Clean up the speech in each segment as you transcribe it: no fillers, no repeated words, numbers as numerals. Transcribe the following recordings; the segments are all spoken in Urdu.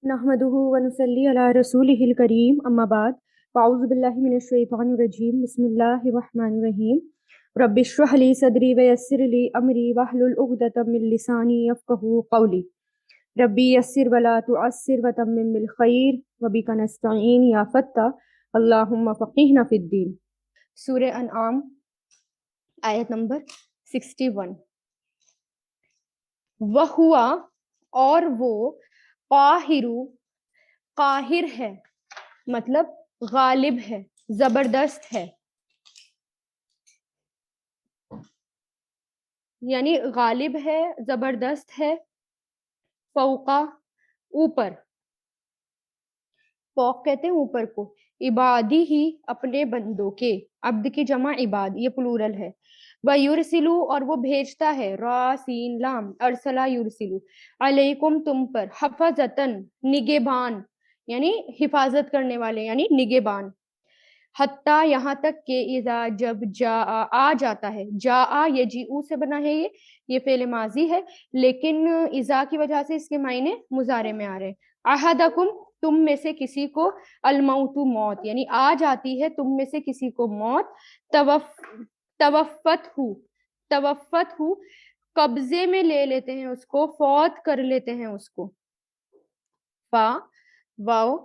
نحمده ونصلي على رسوله الكريم اما بعد فاعوذ بالله من الشيطان الرجيم بسم الله الرحمن الرحيم رب اشرح لي صدري ويسر لي امري واحلل عقدة من لساني يفقهوا قولي ربي يسر ولا تعسر وتمم بالخير وبك نستعين يا فتاح اللهم فقهنا في الدين. سورہ انعام آیت نمبر 61. وہوا اور وہ قاہرو قاہر ہے مطلب غالب ہے زبردست ہے یعنی غالب ہے زبردست ہے فوقا اوپر فوق کہتے ہیں اوپر کو عبادی ہی اپنے بندوں کے عبد کی جمع عباد یہ پلورل ہے وَيُرْسِلُ اور وہ بھیجتا ہے را سین لام ارسلا یرسلو علیکم تم پر حفظتن نگہبان یعنی حفاظت کرنے والے یعنی نگہبان حتیٰ یہاں تک کہ اذا جب آ جاتا ہے جاء یجیء سے بنا ہے یہ فعل ماضی ہے لیکن اذا کی وجہ سے اس کے معنی مضارع میں آ رہے احدکم تم میں سے کسی کو الموت موت یعنی آ جاتی ہے تم میں سے کسی کو موت توفت ہو قبضے میں لے لیتے ہیں اس کو فوت کر لیتے ہیں اس کو فا واو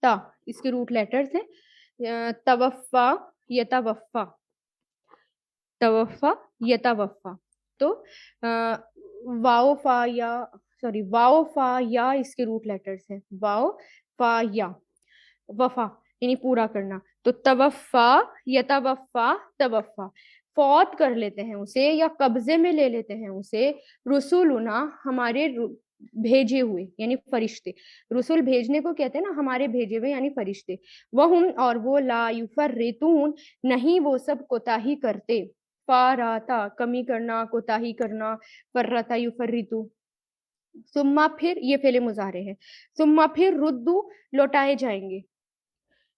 تا اس کے روٹ لیٹرز ہیں توفا یتوفا توفا یتوفا تو واو فا یا اس کے روٹ لیٹرز ہیں واو فا یا وفا یعنی پورا کرنا تو توفا یتوفا توفا فوت کر لیتے ہیں اسے یا قبضے میں لے لیتے ہیں اسے رسولنا ہمارے بھیجے ہوئے یعنی فرشتے رسول بھیجنے کو کہتے ہیں نا ہمارے بھیجے ہوئے یعنی فرشتے وہم اور وہ لا یفرطون نہیں وہ سب کوتاہی کرتے فاراتا کمی کرنا کوتاہی کرنا فرتا یفرطو ثم پھر یہ فعل مضارع ہے ثم پھر ردو لوٹائے جائیں گے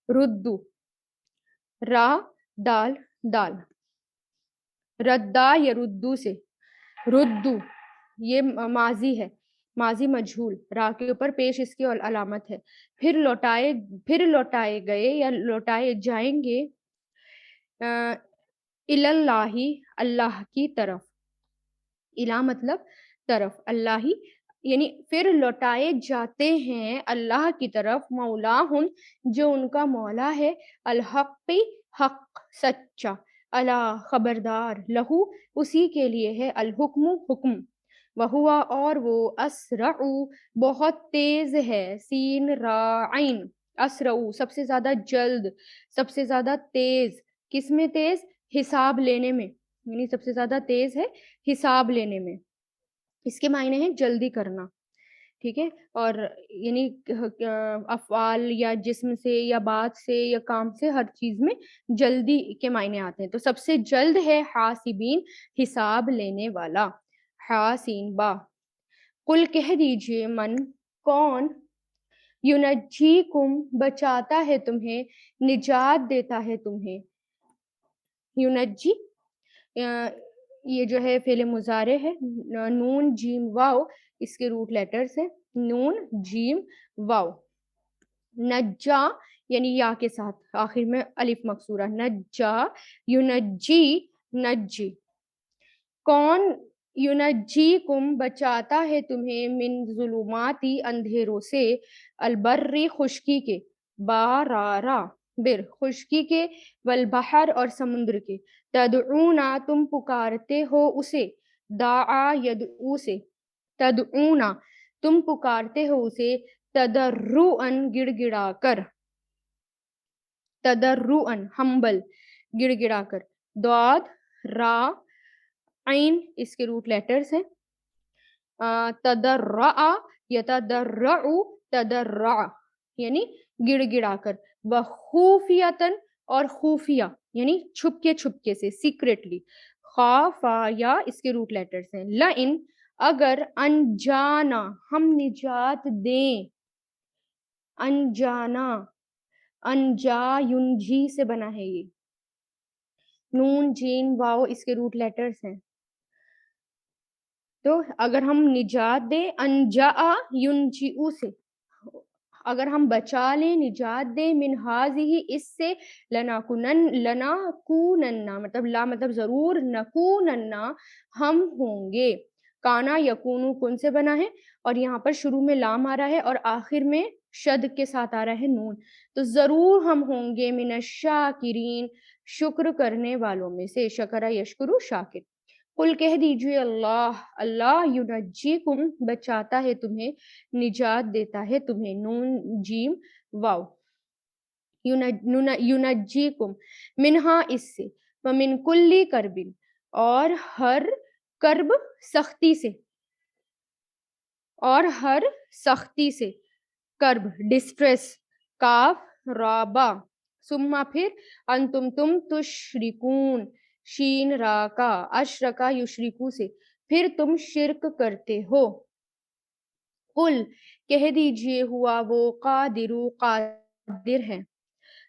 ردو را دال دال ردا یا ردو سے ردو یہ ماضی ہے ماضی مجہول را کے اوپر پیش اس کی علامت ہے پھر لوٹائے گئے یا لوٹائے جائیں گے اللہ اللہ کی طرف الہ مطلب طرف اللہ ہی یعنی پھر لوٹائے جاتے ہیں اللہ کی طرف مولاہم جو ان کا مولا ہے الحق حق سچا اللہ خبردار لہو اسی کے لیے ہے الحکم حکم وہوا اور وہ اسرع بہت تیز ہے سین را عین اسرع سب سے زیادہ جلد سب سے زیادہ تیز کس میں تیز حساب لینے میں یعنی سب سے زیادہ تیز ہے حساب لینے میں اس کے معنی ہے جلدی کرنا ٹھیک ہے اور یعنی افعال یا جسم سے یا بات سے یا کام سے ہر چیز میں جلدی کے معنی آتے ہیں تو سب سے جلد ہے حاسبین حساب لینے والا حاسین با قل کہہ دیجئے من کون ینجیکم بچاتا ہے تمہیں نجات دیتا ہے تمہیں یونجی یہ جو ہے فعل مضارع ہے نون جیم واو اس کے روٹ لیٹرز ہیں نون جیم واو نجا یعنی یا کے ساتھ آخر میں الف مکسورہ نجا یونجی نجی کون یونجیکم بچاتا ہے تمہیں من ظلماتی اندھیروں سے البر خشکی کے بارارا بر خشکی کے والبحر اور سمندر کے تدعونا تم پکارتے ہو اسے دعا یدعو سے تدعونا تم پکارتے ہو اسے تضرعا گڑ گڑا کر تضرعا ہمبل گڑ گڑا کر ضاد را عین اس کے روٹ لیٹرز ہیں تضرع یتضرع تضرع یعنی گڑ گڑا کر وخوفیتن اور خفیہ یعنی چھپکے سے سیکریٹلی خافا یا اس کے روٹ لیٹرز ہیں لئن اگر انجانا ہم نجات دیں انجانا انجا ینجی سے بنا ہے یہ نون جین واو اس کے روٹ لیٹرز ہیں تو اگر ہم نجات دیں انجا ینجیو سے اگر ہم بچا لیں، نجات دیں، من ہی اس سے، لناکوننا مطلب لا مطلب ضرور، نکوننا ہم ہوں گے، کانا یکونو کن سے بنا ہے، اور یہاں پر شروع میں لام آ رہا ہے اور آخر میں شد کے ساتھ آ رہا ہے نون، تو ضرور ہم ہوں گے من الشاکرین شکر کرنے والوں میں سے، شکرہ یشکرو شاکر۔ قل کہہ دیجئے اللہ، اللہ ینجیکم بچاتا ہے تمہیں، نجات دیتا ہے تمہیں، نون جیم واو، ینجیکم منہا اس سے، ومن کلی کربن اور ہر کرب سختی سے، اور ہر سختی سے، کرب ڈسٹریس، کاف رابا، ثم پھر انتم تم تشرکون، شین را کا، اشرکا یشرکو سے، پھر تم شرک کرتے ہو، قل کہہ دیجئے ہوا وہ قادر ہے،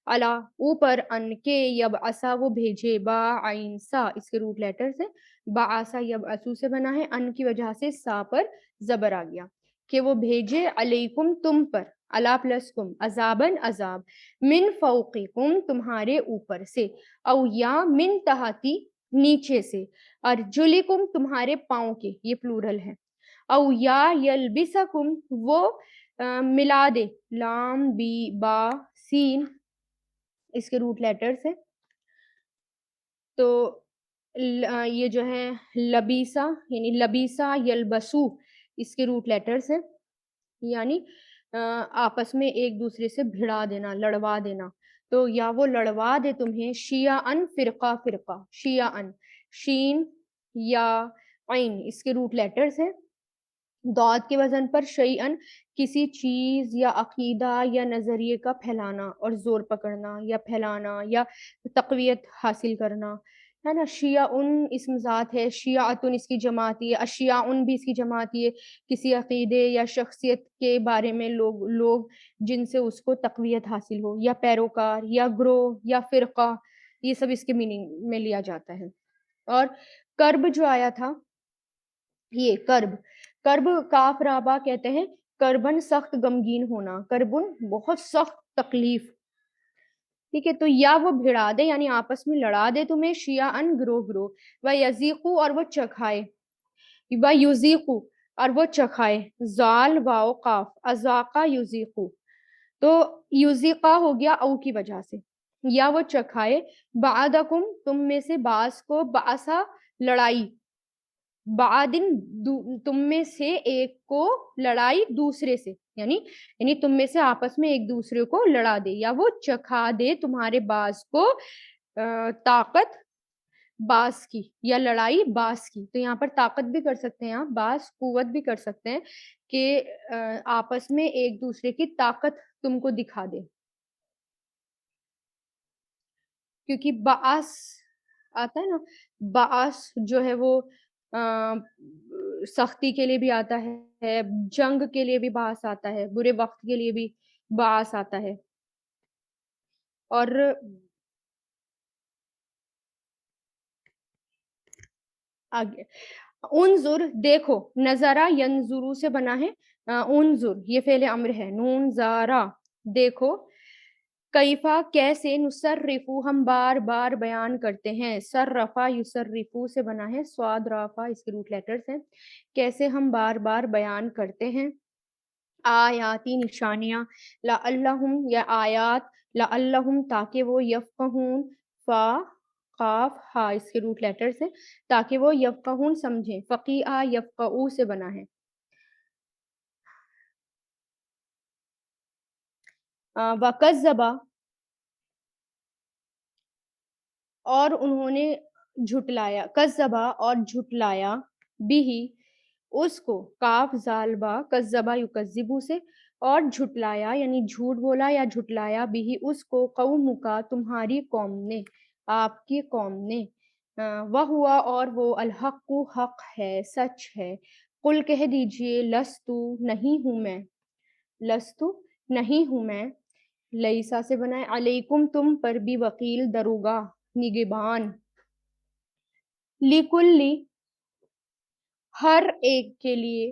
اللہ اوپر ان کے، یب اسا وہ بھیجے، با عین سا اس کے روٹ لیٹر سے، با آسا یب اسو سے بنا ہے، ان کی وجہ سے سا پر زبر آ گیا، کہ وہ بھیجے علیکم تم پر، اللہ پلس کم، عذابن عذاب، من فوقکم تمہارے اوپر سے، او یا من تحتی نیچے سے، ارجلکم تمہارے پاؤں کے، یہ پلورل ہے، او یا یلبسکم وہ ملا دے، لام بی با سین اس کے روٹ لیٹر سے، تو یہ جو ہے لبیسا یعنی لبیسا یلبسو اس کے روٹ لیٹر سے، یعنی آپس میں ایک دوسرے سے بھڑا دینا، لڑوا دینا، تو یا وہ لڑوا دے تمہیں، شیعن فرقہ فرقہ، شیعن شین یا عین اس کے روٹ لیٹر سے، داد کے وزن پر شیئن کسی چیز یا عقیدہ یا نظریے کا پھیلانا اور زور پکڑنا یا پھیلانا یا تقویت حاصل کرنا، ہے نا، شیعن اسم ذات ہے، شیعتن اس کی جماعت ہے، اشیاءن بھی اس کی جماعت ہے، کسی عقیدے یا شخصیت کے بارے میں لوگ جن سے اس کو تقویت حاصل ہو، یا پیروکار یا گروہ یا فرقہ، یہ سب اس کے میننگ میں لیا جاتا ہے۔ اور کرب جو آیا تھا، یہ کرب، کرب کاف رابا کہتے ہیں، کربن سخت غمگین ہونا، کربن بہت سخت تکلیف، ٹھیک ہے، تو یا وہ بھڑا دے یعنی آپس میں لڑا دے تمہیں، شیعن گروہ گروہ، و یزیقو اور وہ چکھائے، و یزیقو اور وہ چکھائے، زال واو قاف، ازاقا یزیقو، تو یزیقا ہو گیا او کی وجہ سے، یا وہ چکھائے، بعدکم تم میں سے بعض کو، باسا لڑائی، بعدن تم میں سے ایک کو لڑائی دوسرے سے، یعنی تم میں سے آپس میں ایک دوسرے کو لڑا دے، یا وہ چکھا دے تمہارے باز کو طاقت باز کی، یا لڑائی باز کی، تو یہاں پر طاقت بھی کر سکتے ہیں آپ، باز قوت بھی کر سکتے ہیں، کہ آپس میں ایک دوسرے کی طاقت تم کو دکھا دے، کیونکہ باس آتا ہے نا، باس جو ہے وہ سختی کے لیے بھی آتا ہے، جنگ کے لیے بھی باس آتا ہے، برے وقت کے لیے بھی باس آتا ہے، اور آگے انظر دیکھو، نظرہ ینظرو سے بنا ہے، انظر یہ فعل امر ہے، نون زارا دیکھو، کیفا کیسے، نصرفو ہم بار بار بیان کرتے ہیں، صرفا یصرفو سے بنا ہے، صاد رافا اس کے روٹ لیٹرز ہیں، کیسے ہم بار بار بیان کرتے ہیں، آیاتی نشانیاں، لعلہم یا آیات، لعلہم تاکہ وہ یفقہون، فا قاف ہا اس کے روٹ لیٹر سے، تاکہ وہ یفقہون سمجھیں، فقیہ یفقہو سے بنا ہے، وکذبا اور انہوں نے جھٹلایا، کذبا اور جھٹلایا، بھی اس کو، کاف زالبا کذبا یکذبو سے، اور جھٹلایا یعنی جھوٹ بولا یا جھٹلایا، بھی اس کو، قوم کا تمہاری قوم نے، آپ کی قوم نے، وہ ہوا اور وہ، الحق حق ہے، سچ ہے، قل کہہ دیجئے، لستو نہیں ہوں میں، لستو نہیں ہوں میں، لیسا سے بنائے، علیکم تم پر بھی، وکیل دروگا نگبان، لکلی ہر ایک کے لیے،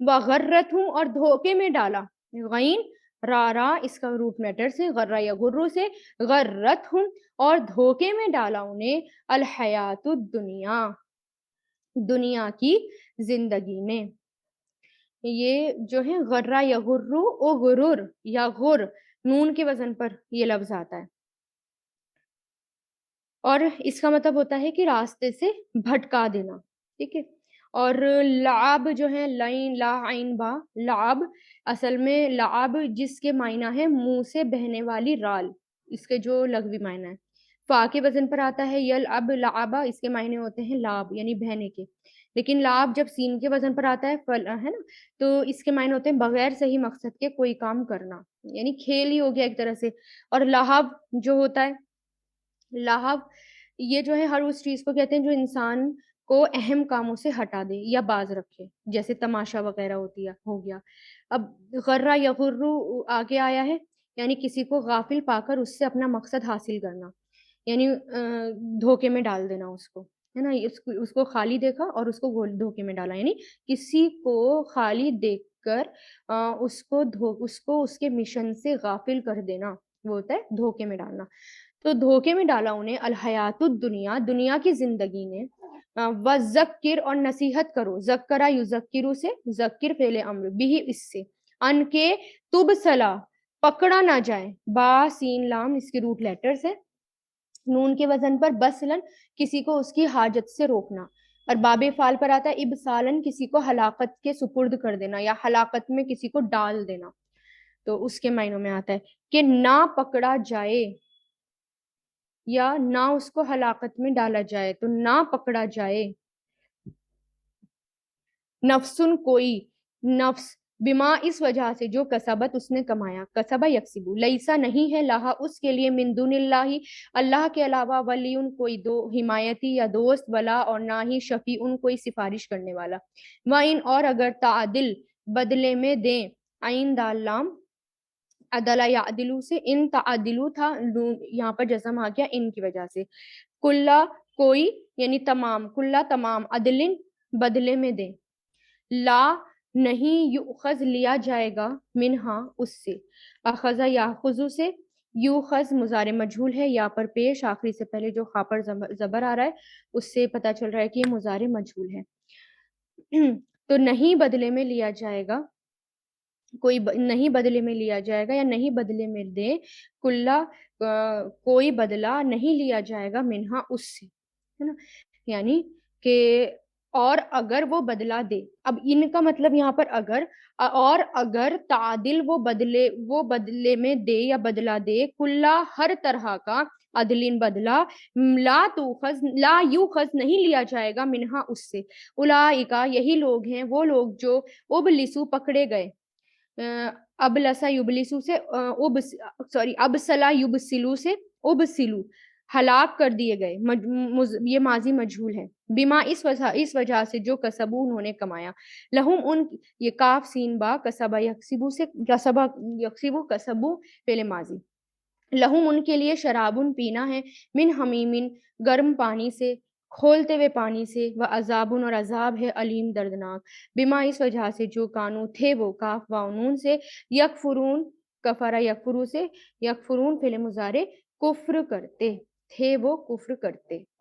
وغرتہم اور دھوکے میں ڈالا، غین را اس کا روٹ میٹر سے، غرہ یا غرو سے، غرتہم اور دھوکے میں ڈالا انہیں، الحیات الدنیا دنیا کی زندگی نے. یہ جو ہے غرہ یا غرو او غرور یا غر، نون کے وزن پر یہ لفظ آتا ہے، اور اس کا مطلب ہوتا ہے کہ راستے سے بھٹکا دینا. ٹھیک ہے. اور لعاب جو ہے، لعین لا عین با، لعاب اصل میں لعاب جس کے معنی ہے منہ سے بہنے والی رال، اس کے جو لغوی معنی ہے. فا کے وزن پر آتا ہے یلعب لعابا، اس کے معنی ہوتے ہیں لعاب یعنی بہنے کے. لیکن لعاب جب سین کے وزن پر آتا ہے ہے نا، تو اس کے معنی ہوتے ہیں بغیر صحیح مقصد کے کوئی کام کرنا، یعنی کھیل ہی ہو گیا ایک طرح سے. اور لہب جو ہوتا ہے، لہب یہ جو ہے ہر اس چیز کو کہتے ہیں جو انسان کو اہم کاموں سے ہٹا دے یا باز رکھے، جیسے تماشا وغیرہ ہو گیا. اب غرہ یا غرو آگے آیا ہے، یعنی کسی کو غافل پا کر اس سے اپنا مقصد حاصل کرنا، یعنی دھوکے میں ڈال دینا اس کو، ہے نا. اس کو خالی دیکھا اور اس کو دھوکے میں ڈالا، یعنی کسی کو خالی دیکھ کر اس کو اس کے مشن سے غافل کر دینا، وہ ہوتا ہے دھوکے میں ڈالنا. تو دھوکے میں ڈالا انہیں الحیات الدنیا دنیا کی زندگی نے. وذکر اور نصیحت کرو، ذکرہ یذکرو سے، ذکر فعل امر بھی اس سے، ان کے تبصلا پکڑا نہ جائے، با سین لام اس کے روٹ لیٹرز ہے، نون کے وزن پر بسلن کسی کو اس کی حاجت سے روکنا، اور باب فعل پر آتا ہے ابسالن کسی کو ہلاکت کے سپرد کر دینا یا ہلاکت میں کسی کو ڈال دینا. تو اس کے معنوں میں آتا ہے کہ نہ پکڑا جائے یا نہ اس کو ہلاکت میں ڈالا جائے، تو نہ پکڑا جائے. نفسن کوئی نفس، بما اس وجہ سے جو کسبت اس نے کمایا، کسبہ یکسبو، لیسا نہیں ہے لہا اس کے لیے، من دون اللہ اللہ کے علاوہ، ولیون کوئی دو حمایتی یا دوست، ولا اور نہ ہی شفیعن کوئی سفارش کرنے والا. وَإِنْ اور اگر تعدل بدلے میں دیں، عین دال لام عدلا یعدلو سے، ان تعدلو تھا یہاں پر جزم آ گیا ان کی وجہ سے، کلا کوئی یعنی تمام، کلا تمام، عدلن بدلے میں دیں، لا نہیں یؤخذ لیا جائے گا، منہا اس سے، اخذ یاخذو سے، یوخذ مضارع مجہول ہے، یا پر پیش آخری سے پہلے جو خا پر زبر آ رہا ہے اس سے پتہ چل رہا ہے کہ یہ مضارع مجہول ہے. تو نہیں بدلے میں لیا جائے گا، نہیں بدلے میں لیا جائے گا یا نہیں بدلے میں دے، کلا کوئی بدلہ نہیں لیا جائے گا، منہا اس سے، ہے نا. یعنی کہ اور اگر وہ بدلہ دے، اب ان کا مطلب یہاں پر اگر، اور اگر تعدل وہ بدلے میں دے یا بدلہ دے، کلا ہر طرح کا، عدلین بدلہ، لا یوخذ نہیں لیا جائے گا، منہا اس سے. اولئک یہی لوگ ہیں، وہ لوگ جو ابلسو پکڑے گئے، ابلسا یبلسو سے، ابسلا یبسلو سے، ابسلو ہلاک کر دیے گئے، یہ ماضی مجہول ہے، بما اس وجہ سے جو کسبو انہوں نے کمایا، لہم ان، یہ کاف سین با کسبہ یکسبو سے، کسبہ یکسبو کسبو فعل ماضی، لہم ان کے لیے شرابن پینا ہے، من حمیمن گرم پانی سے، کھولتے ہوئے پانی سے، و عذابن اور عذاب ہے، علیم دردناک، بما اس وجہ سے جو کانو تھے وہ، کاف واو نون سے، یکفرون کفرا یکفرو سے، یکفرون فعل مضارع کفر کرتے تھے، وہ کفر کرتے.